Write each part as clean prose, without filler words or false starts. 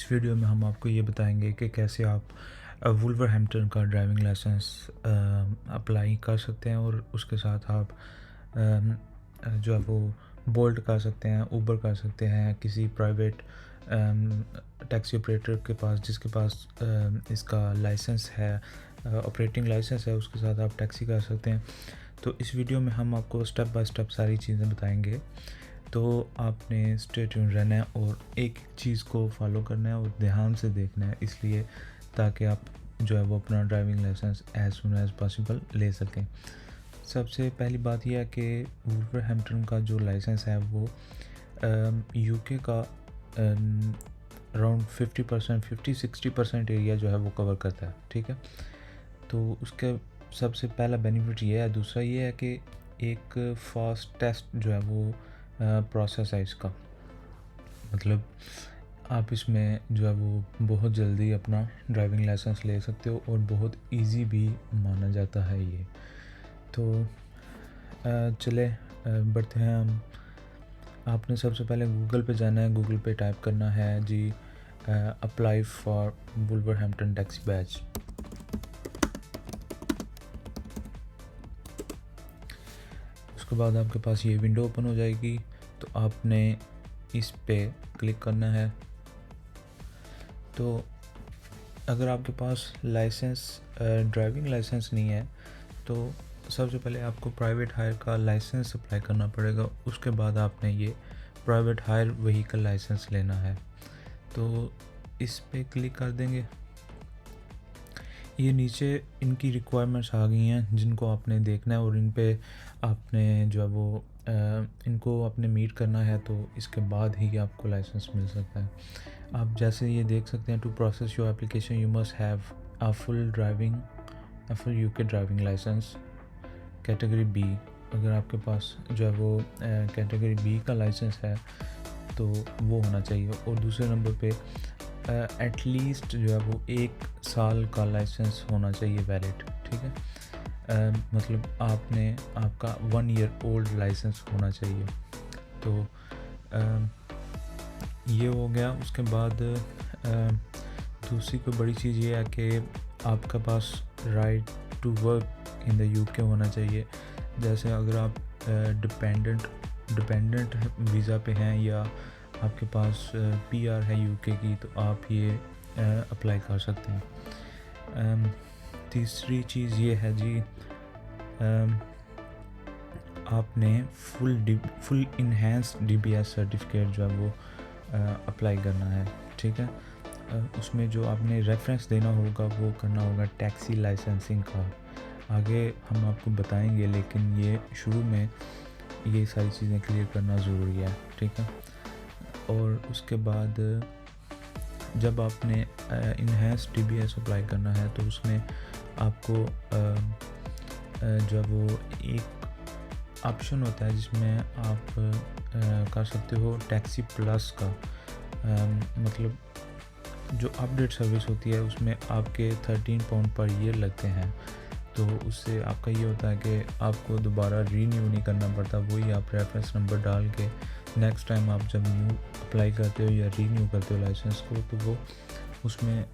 इस वीडियो में हम आपको ये बताएंगे कि कैसे आप वुल्वरहैम्पटन का ड्राइविंग लाइसेंस अप्लाई कर सकते हैं और उसके साथ आप जो है वो बोल्ट कर सकते हैं, ऊबर कर सकते हैं, किसी प्राइवेट टैक्सी ऑपरेटर के पास जिसके पास इसका लाइसेंस है, ऑपरेटिंग लाइसेंस है, उसके साथ आप टैक्सी कर सकते हैं। तो इस वीडियो में हम आपको स्टेप बाय स्टेप सारी चीज़ें बताएंगे। तो आपने स्टे ट्यून रहना है और एक चीज़ को फॉलो करना है और ध्यान से देखना है, इसलिए ताकि आप जो है वो अपना driving licence as soon as possible ले सकें। सबसे पहली बात यह है कि वुल्वरहैम्पटन का जो लाइसेंस है वो यूके का अराउंड 50-60% एरिया जो है वो कवर करता है, ठीक है। तो उसके सबसे पहला बेनिफिट ये है। दूसरा ये है कि एक फास्ट टेस्ट जो है वो प्रोसेस है इसका, मतलब आप इसमें जो है वो बहुत जल्दी अपना ड्राइविंग लाइसेंस ले सकते हो और बहुत इजी भी माना जाता है ये। तो चले बढ़ते हैं हम। आपने सबसे पहले गूगल पे जाना है, गूगल पे टाइप करना है जी अप्लाई फॉर वुल्वरहैम्पटन टैक्सी बैज। उसके बाद आपके पास ये विंडो ओपन हो जाएगी, तो आपने इस पे क्लिक करना है। तो अगर आपके पास ड्राइविंग लाइसेंस नहीं है तो सबसे पहले आपको प्राइवेट हायर का लाइसेंस अप्लाई करना पड़ेगा। उसके बाद आपने ये प्राइवेट हायर व्हीकल लाइसेंस लेना है, तो इस पे क्लिक कर देंगे। ये नीचे इनकी रिक्वायरमेंट्स आ गई हैं जिनको आपने देखना है और इन पे आपने जो है वो इनको आपने मीट करना है, तो इसके बाद ही आपको लाइसेंस मिल सकता है। आप जैसे ये देख सकते हैं, to process your application you must have a full UK driving licence category B. अगर आपके पास जो है वो कैटेगरी बी का लाइसेंस है तो वो होना चाहिए। और दूसरे नंबर पे एटलीस्ट जो है वो 1 साल का लाइसेंस होना चाहिए वैलिड, ठीक है। मतलब आपका 1 ईयर ओल्ड लाइसेंस होना चाहिए। तो ये हो गया। उसके बाद दूसरी कोई बड़ी चीज़ ये है कि आपका पास right to work in the UK होना चाहिए। जैसे अगर आप डिपेंडेंट वीज़ा पे हैं या आपके पास पीआर है यूके की, तो आप ये अप्लाई कर सकते हैं। तीसरी चीज़ ये है जी, आपने फुल इन्हेंस्ड डीबीएस सर्टिफिकेट जो है वो अप्लाई करना है, ठीक है। उसमें जो आपने रेफरेंस देना होगा वो करना होगा टैक्सी लाइसेंसिंग का। आगे हम आपको बताएंगे, लेकिन ये शुरू में ये सारी चीज़ें क्लियर करना ज़रूरी है, ठीक है। और उसके बाद जब आपने इन्हेंस्ड डीबीएस अप्लाई करना है तो उसमें आपको जो है वो एक ऑप्शन होता है जिसमें आप कर सकते हो टैक्सी प्लस का। मतलब जो अपडेट सर्विस होती है उसमें आपके 13 पाउंड पर ईयर लगते हैं, तो उससे आपका ये होता है कि आपको दोबारा रीन्यू नहीं करना पड़ता। वही आप रेफरेंस नंबर डाल के नेक्स्ट टाइम आप जब न्यू अप्लाई करते हो या रीन्यू करते हो लाइसेंस को, तो वो उसमें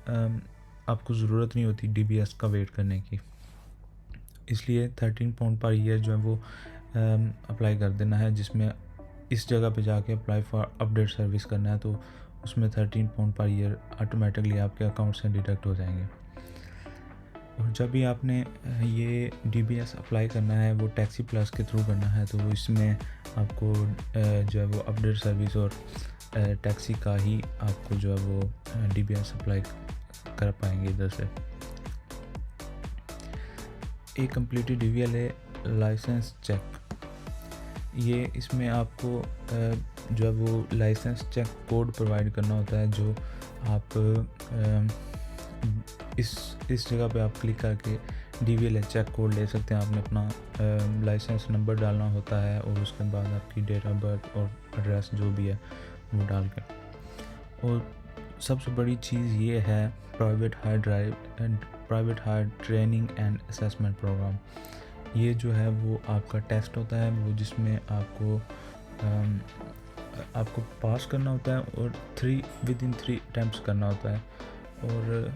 आपको ज़रूरत नहीं होती डीबीएस का वेट करने की। इसलिए 13 पाउंड पर ईयर जो है वो अप्लाई कर देना है, जिसमें इस जगह पे जाके अप्लाई फॉर अपडेट सर्विस करना है, तो उसमें 13 पाउंड पर ईयर ऑटोमेटिकली आपके अकाउंट से डिडक्ट हो जाएंगे। और जब भी आपने ये डीबीएस अप्लाई करना है वो टैक्सी प्लस के थ्रू करना है, तो इसमें आपको जो है वो अपडेट सर्विस और टैक्सी का ही आपको जो है वो डीबीएस अप्लाई कर पाएंगे इधर से। एक कम्प्लीटेड डीवीएलए लाइसेंस चेक, ये इसमें आपको जो है वो लाइसेंस चेक कोड प्रोवाइड करना होता है, जो आप इस जगह पे आप क्लिक करके डीवीएलए चेक कोड ले सकते हैं। आपने अपना लाइसेंस नंबर डालना होता है और उसके बाद आपकी डेट ऑफ बर्थ और एड्रेस जो भी है वो डाल के। और सबसे बड़ी चीज़ ये है private hire training and assessment programme. ये जो है वो आपका टेस्ट होता है, वो जिसमें आपको आपको पास करना होता है और विद इन 3 अटैम्प्ट्स करना होता है। और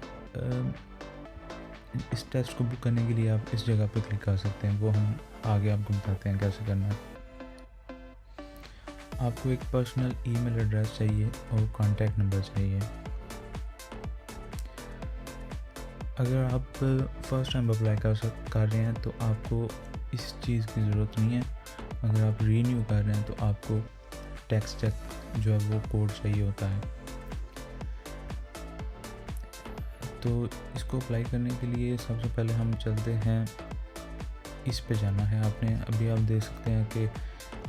इस टेस्ट को बुक करने के लिए आप इस जगह पे क्लिक कर सकते हैं, वो हम आगे आपको बताते हैं कैसे करना है। आपको एक पर्सनल ईमेल एड्रेस चाहिए और कॉन्टैक्ट नंबर चाहिए। अगर आप फर्स्ट टाइम अप्लाई कर रहे हैं तो आपको इस चीज़ की ज़रूरत नहीं है। अगर आप रीन्यू कर रहे हैं तो आपको टैक्स चेक जो है वो कोड चाहिए होता है। तो इसको अप्लाई करने के लिए सबसे पहले हम चलते हैं, इस पे जाना है आपने। अभी आप देख सकते हैं कि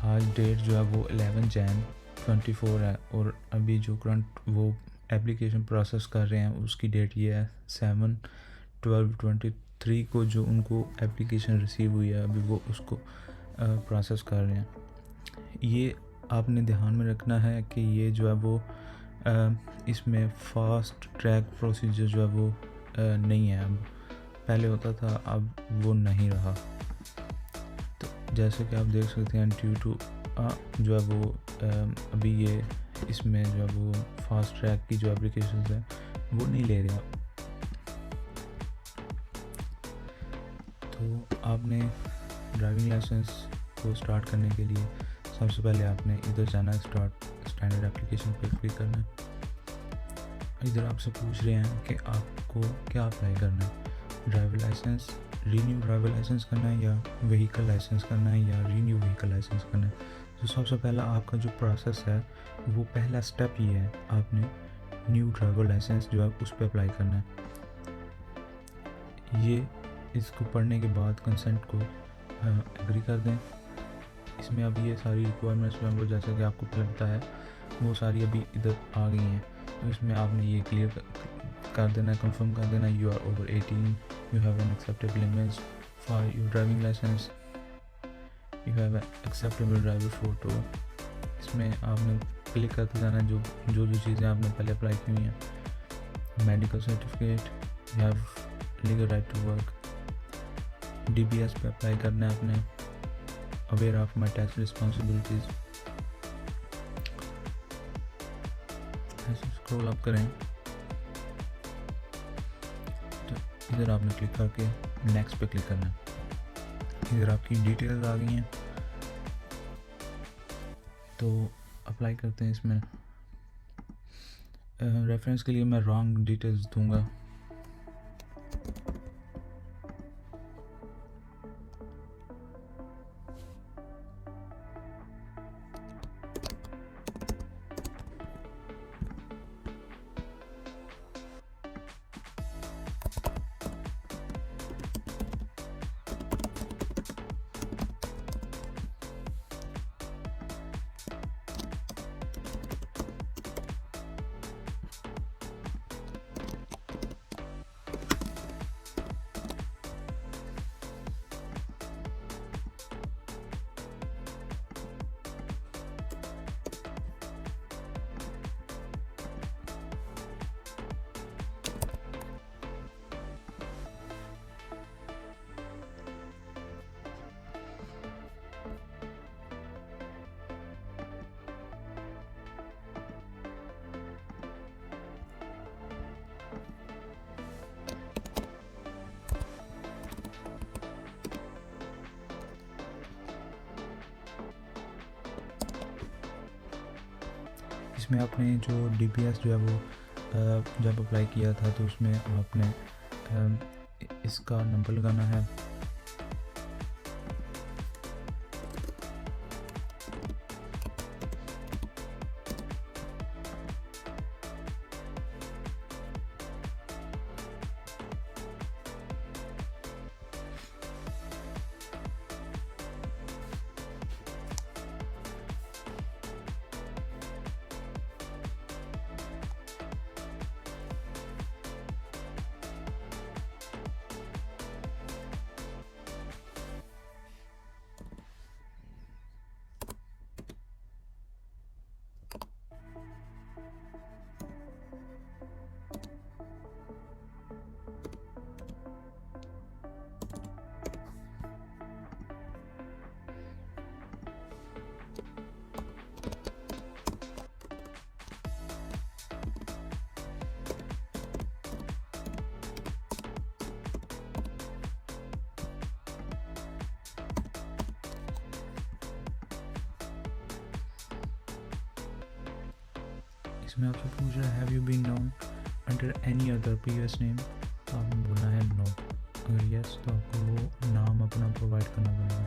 आज डेट जो है वो 11 जैन 24 है, और अभी जो करंट वो एप्लीकेशन प्रोसेस कर रहे हैं उसकी डेट ये है 7/12/23 को जो उनको एप्लीकेशन रिसीव हुई है, अभी वो उसको प्रोसेस कर रहे हैं। ये आपने ध्यान में रखना है कि ये जो है वो इसमें फास्ट ट्रैक प्रोसीजर जो है वो नहीं है। अब पहले होता था, अब वो नहीं रहा। तो जैसे कि आप देख सकते हैं ड्यू टू जो है वो अभी ये इसमें जो है वो फास्ट ट्रैक की जो एप्लीकेशंस है वो नहीं ले रहा। तो आपने ड्राइविंग लाइसेंस को स्टार्ट करने के लिए सबसे पहले आपने इधर जाना है, स्टार्ट स्टैंडर्ड एप्लीकेशन पर क्लिक करना है। इधर आपसे पूछ रहे हैं कि आपको क्या अप्लाई करना है, driver licence, renew driver licence करना है, या व्हीकल लाइसेंस करना है, या रीन्यू व्हीकल लाइसेंस करना है। तो सबसे पहला आपका जो प्रोसेस है वो पहला स्टेप ये है, आपने न्यू ड्राइवर लाइसेंस जो है उस पर अप्लाई करना है। ये इसको पढ़ने के बाद कंसेंट को एग्री कर दें। इसमें अब ये सारी रिक्वायरमेंट्स जो हैं वो जैसा कि आपको लगता है वो सारी अभी इधर आ गई हैं। तो इसमें आपने ये क्लियर कर देना है, कंफर्म कर देना, you are over 18, you have an acceptable image for your driving licence, you have an acceptable driver photo. इसमें आपने क्लिक करते जाना है जो चीज़ें आपने पहले अप्लाई की हुई हैं। Medical certificate, you have legal right to work, DBS पे अप्लाई करना है आपने, aware of my tax responsibilities. ऐसे स्क्रॉल अप करें तो इधर आपने क्लिक करके नेक्स्ट पे क्लिक करना है। इधर आपकी डिटेल्स आ गई हैं, तो अप्लाई करते हैं। इसमें रेफरेंस के लिए मैं रॉन्ग डिटेल्स दूंगा। इसमें आपने जो DBS जो है वो जब अप्लाई किया था तो उसमें आपने इसका नंबर लगाना है। इसमें आपसे पूछ रहा है have you been known under any other previous name, तो आपने बोलना है नो। अगर यस तो आपको वो नाम अपना प्रोवाइड करना पड़ेगा।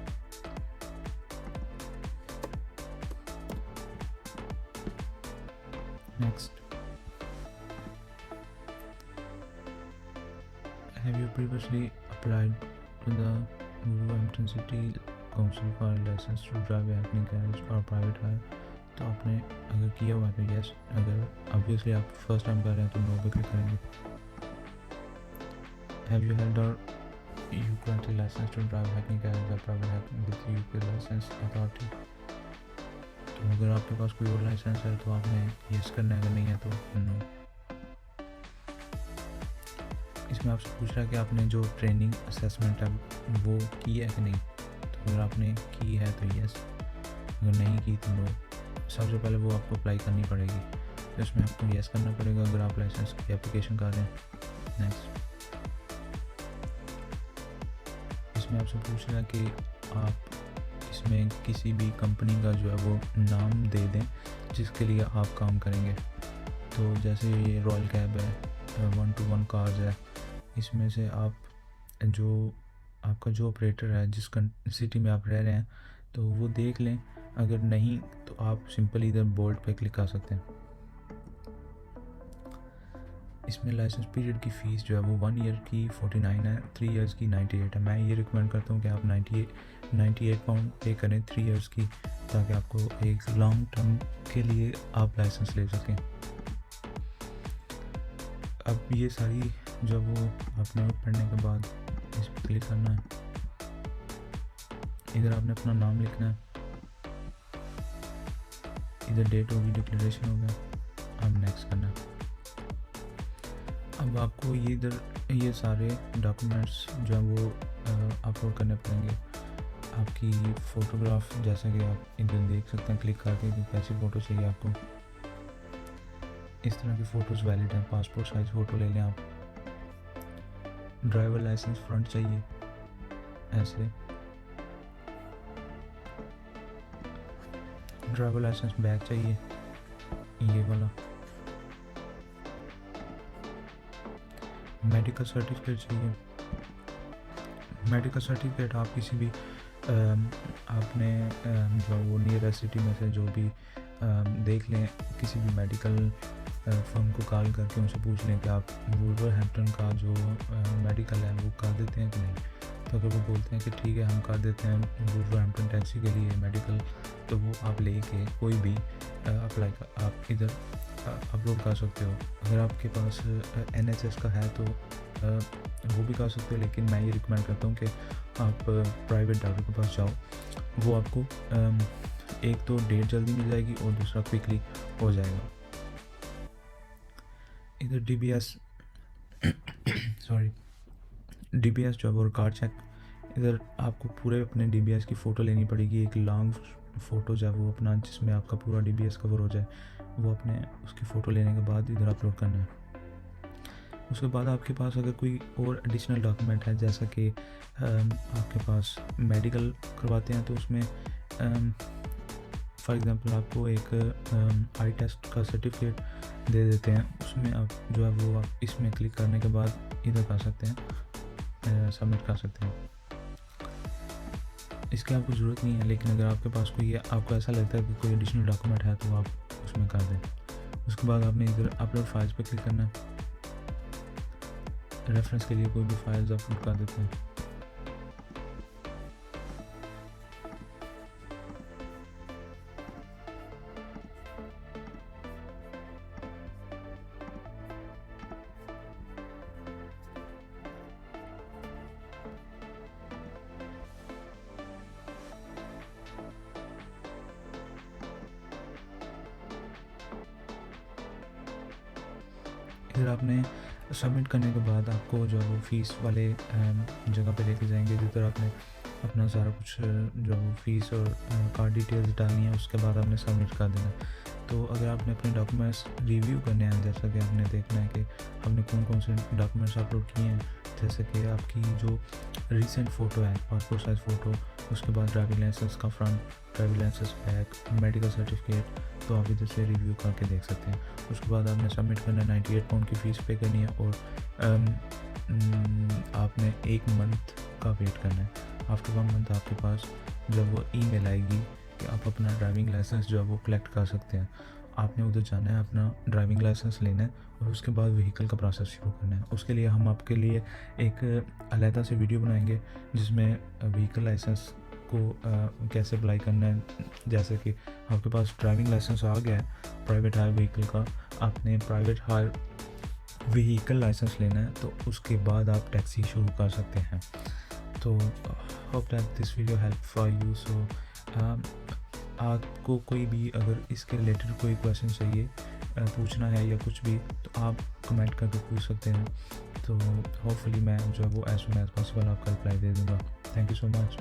Next, have you previously applied to the Wolverhampton city council for licence to drive hackney garage or private hire, तो आपने अगर किया हुआ है तो यस, अगर ऑब्वियसली आप फर्स्ट टाइम कर रहे हैं तो नो पे क्लिक करेंगे। Have you held or you currently licence to drive hackney garage or private hire with UK licence authority, तो अगर आपके पास कोई और लाइसेंस है तो आपने यस करना है, अगर नहीं है तो नो। इसमें आपसे पूछ रहा है कि आपने जो ट्रेनिंग असेसमेंट है वो की है कि नहीं, तो अगर आपने की है तो यस, अगर नहीं की तो नो। सबसे पहले वो आपको अप्लाई करनी पड़ेगी, तो इसमें आपको यस करना पड़ेगा अगर आप लाइसेंस की एप्लीकेशन कर रहे हैं। नेक्स्ट, इसमें आपसे पूछ रहा है कि आप इसमें किसी भी कंपनी का जो है वो नाम दे दें जिसके लिए आप काम करेंगे। तो जैसे ये रॉयल कैब है, 121 कार्स है, इसमें से आप जो आपका जो ऑपरेटर है जिस सिटी में आप रह रहे हैं तो वो देख लें, अगर नहीं तो आप सिंपली इधर बोल्ड पे क्लिक कर सकते हैं। इसमें लाइसेंस पीरियड की फ़ीस जो है वो 1 ईयर की 49 है, 3 इयर्स की 98 है। मैं ये रिकमेंड करता हूँ कि आप 98 पाउंड पे करें 3 इयर्स की, ताकि आपको एक लॉन्ग टर्म के लिए आप लाइसेंस ले सकें। अब ये सारी जो वो आपने पढ़ने के बाद इस पर क्लिक करना है, इधर आपने अपना नाम लिखना है, इधर डेट होगी, डिक्लेरेशन होगा, अब नेक्स्ट करना है। अब आपको ये इधर ये सारे डॉक्यूमेंट्स जो है वो अपलोड करने पड़ेंगे। आपकी फ़ोटोग्राफ, जैसा कि आप इधर देख सकते हैं क्लिक करके कि कैसी फ़ोटो चाहिए आपको। इस तरह की फ़ोटोज़ वैलिड हैं, पासपोर्ट साइज़ फ़ोटो ले लें आप। ड्राइवर लाइसेंस फ्रंट चाहिए ऐसे, ड्राइवर लाइसेंस बैक चाहिए ये वाला, मेडिकल सर्टिफिकेट चाहिए। मेडिकल सर्टिफिकेट आप किसी भी आपने जो वो नियरेस्ट सिटी में से जो भी देख लें, किसी भी मेडिकल फर्म को कॉल करके उनसे पूछ लें कि आप वुलवरहैम्पटन का जो मेडिकल है वो कर देते हैं कि नहीं। तो अगर वो बोलते हैं कि ठीक है हम कर देते हैं वुलवरहैम्पटन टैक्सी के लिए मेडिकल, तो वो आप लेके कोई भी अप्लाई कर आप इधर अपलोड कर सकते हो। अगर आपके पास NHS का है तो वो भी कर सकते हो, लेकिन मैं ये रिकमेंड करता हूँ कि आप प्राइवेट डॉक्टर के पास जाओ, वो आपको एक तो डेट जल्दी मिल जाएगी और दूसरा क्विकली हो जाएगा। इधर DBS DBS जो है वो रिकॉर्ड चेक, इधर आपको पूरे अपने DBS की फ़ोटो लेनी पड़ेगी, एक लॉन्ग फ़ोटो जो है वो अपना जिसमें आपका पूरा DBS कवर हो जाए, वो अपने उसकी फ़ोटो लेने के बाद इधर अपलोड करना है। उसके बाद आपके पास अगर कोई और एडिशनल डॉक्यूमेंट है, जैसा कि आपके पास मेडिकल करवाते हैं तो उसमें फॉर एग्ज़ाम्पल आपको एक आई टेस्ट का सर्टिफिकेट दे देते हैं, उसमें आप जो है वो आप इसमें क्लिक करने के बाद इधर कर सकते हैं, सबमिट कर सकते हैं। इसकी आपको ज़रूरत नहीं है, लेकिन अगर आपके पास कोई आपको ऐसा लगता है कि कोई एडिशनल डॉक्यूमेंट है तो आप उसमें कर दें। उसके बाद आपने इधर अपलोड फाइल्स पे क्लिक करना है, रेफरेंस के लिए कोई भी फाइल्स अपलोड कर देते हैं। इधर आपने सबमिट करने के बाद आपको जो वो फ़ीस वाले जगह पे लेके जाएंगे, जिधर आपने अपना सारा कुछ जो फ़ीस और कार्ड डिटेल्स डालनी है, उसके बाद आपने सबमिट कर देना। तो अगर आपने अपने डॉक्यूमेंट्स रिव्यू करने हैं, जैसा कि आपने देखना है कि हमने कौन कौन से डॉक्यूमेंट्स अपलोड किए हैं, जैसे कि आपकी जो रिसेंट फ़ोटो है, पासपोर्ट साइज़ फ़ोटो, उसके बाद ड्राइविंग लाइसेंस का front, driving licence back, medical certificate, तो आप इधर से रिव्यू करके देख सकते हैं। उसके बाद आपने सबमिट करना है, 98 पाउंड की फ़ीस पे करनी है और आपने 1 मंथ का वेट करना है। आफ्टर 1 मंथ आपके पास जब वो ईमेल आएगी कि आप अपना ड्राइविंग लाइसेंस जो है वो कलेक्ट कर सकते हैं। आपने उधर जाना है, अपना ड्राइविंग लाइसेंस लेना है और उसके बाद व्हीकल का प्रोसेस शुरू करना है। उसके लिए हम आपके लिए एक अलहदा से वीडियो बनाएंगे जिसमें व्हीकल लाइसेंस को कैसे अप्लाई करना है। जैसे कि आपके पास ड्राइविंग लाइसेंस आ गया है प्राइवेट हायर व्हीकल का, आपने प्राइवेट हायर व्हीकल लाइसेंस लेना है, तो उसके बाद आप टैक्सी शुरू कर सकते हैं। तो hope that this video help for you. So आपको कोई भी अगर इसके रिलेटेड कोई क्वेश्चन चाहिए पूछना है या कुछ भी, तो आप कमेंट करके पूछ सकते हैं। तो होपफुली मैं जो है वो एज सून एज पॉसिबल आपका रिप्लाई दे दूँगा। Thank you so much.